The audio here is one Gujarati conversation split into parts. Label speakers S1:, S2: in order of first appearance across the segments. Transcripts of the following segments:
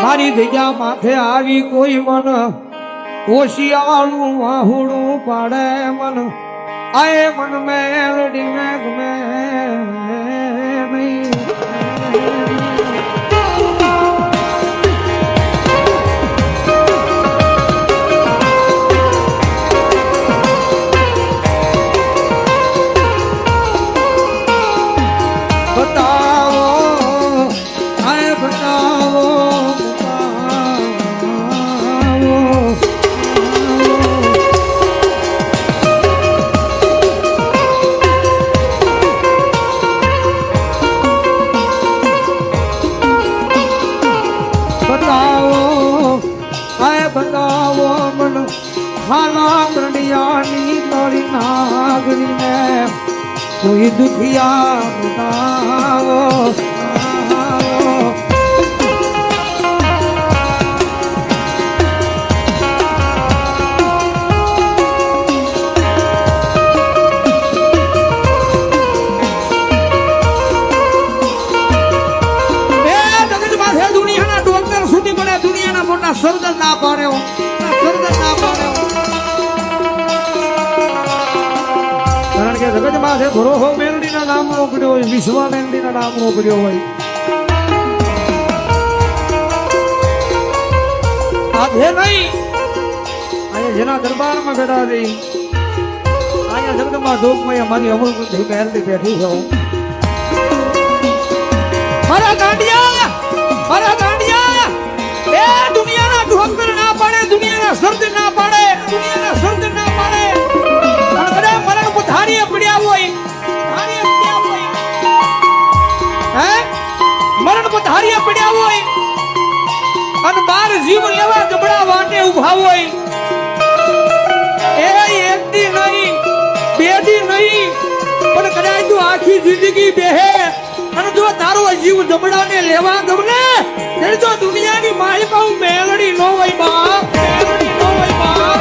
S1: મારી જગ્યા માથે આવી કોઈ મન ઓશિયાળું વાહુડું પાડે મન આએ મન મેલડી મેં ગમે નહીં. કોઈ દુખિયા બનાવો દુનિયાના ડોક્ટર સુધી પડે દુનિયાના મોટા સર્જન ના પાડે સર્જન ના પાડે. કારણ કે જગતમાં છે ભરોહો મેલડીના નામનો પડ્યો હોય, વિશ્વા મેલડીના નામનો પડ્યો હોય. આજે નહીં અહીંયા જેના દરબારમાં બેઠા છે અહીંયા જગતમાં ડોકમાં મારી અમૃત મેલડી બેઠી છે. મારા ગાંડિયા એ દુનિયાના ડોક્ટર ના પાડે, દુનિયાના સર્જન ના પાડે, દુનિયાના સર્જન ના પાડે. મરણ પથારીએ પડ્યા હોય અને બાર જીવ લેવા જબડા વાટે ઉભા હોય. એ એકદી નહીં બેદી નહીં પણ કદાચ તું આખી જિંદગી બેહે અને જો તારો જીવ જબડાને લેવા ગમને ત્યારે જો દુનિયાની માલિકા મેલડી નો હોય બાપ, મેલડી નો હોય બાપ.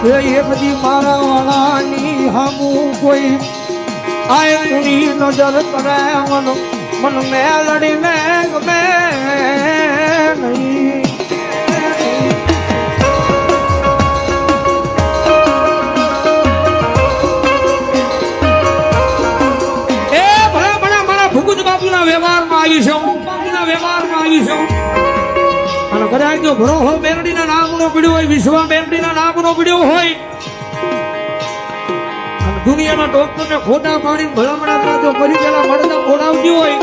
S1: એ બધી મારા વાળાની હમું કોઈ આયની નજર કરે મન મન મેલડીને ગમે નહીં. એ ભલા ભલા મારા ભૂકુજ બાપુના વ્યવહારમાં આવી છું, બાપુના વ્યવહારમાં આવી છું. અને કદાચ જો ભરોહો મેલડીના નામનો પીડ્યો હોય, વિશ્વા મેલડીના નામનો પીડ્યો હોય અને દુનિયાના ડોક્ટરને ખોટા પાડીને ભલામણા જો મરી ગયેલા મળતા બોલાવતી હોય.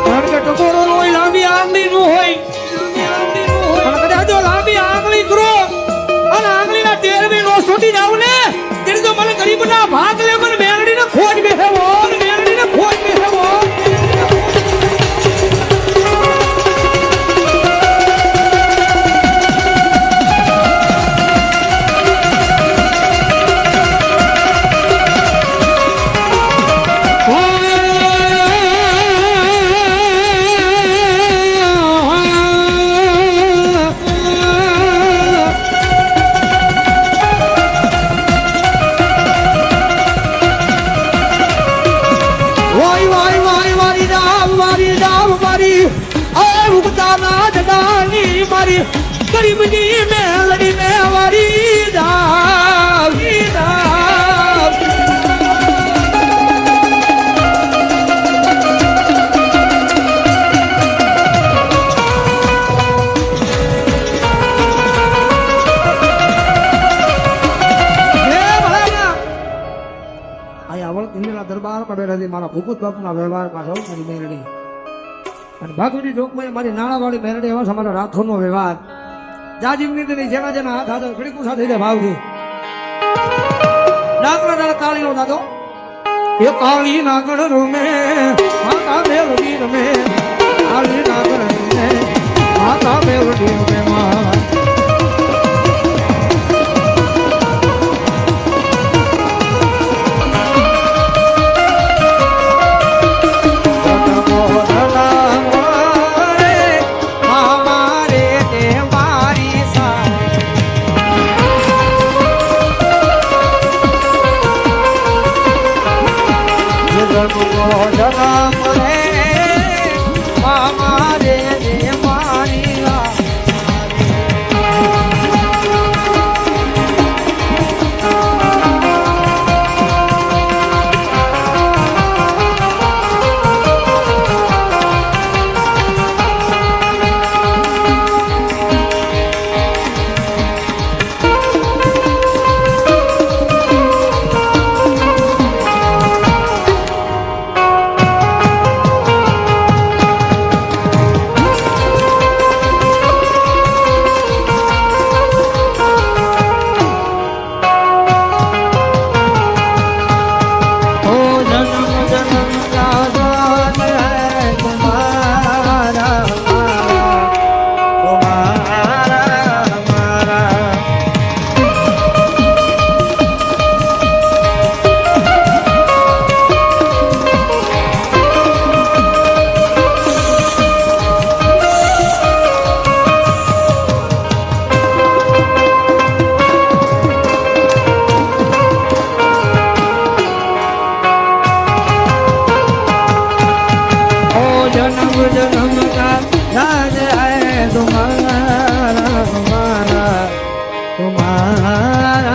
S1: કારણ કે ટકોરો નો હોય, લાંબી આંગળી નું હોય. અને કદાચ જો લાંબી આંગળી કરો અને આંગળીના ટેરવી નો છોટી જાવ ને ત્યારે જો મને ગરીબના ભાગ લે મને મેલડીને ખોજ બેસેવો, મેલડીને ખોજ બેસેવો. મારી ગરીબની મેલડી ને વારી દાવ દરબારમાં બેઠા મારા ભૂપત બાપુના વ્યવહાર પાછળ મારી મેલડી અને ભાગવતી જોગમાં મારી નાણાવાળી મેલડી એવા અમારો રાઠોડનો વ્યવહાર જાજીવની જેના જેના હાથ હાથ ઘડી કુસા થઈ જાય ભાવથી નાગરા દાડા કાળીનો દાદો એ કાળી નાગર રૂમે માતા મેલડી રમે, કાળી નાગર રૂમે માતા મેલડી રમે. રામ રે મામા રે રે મારી રામ तुम्हारा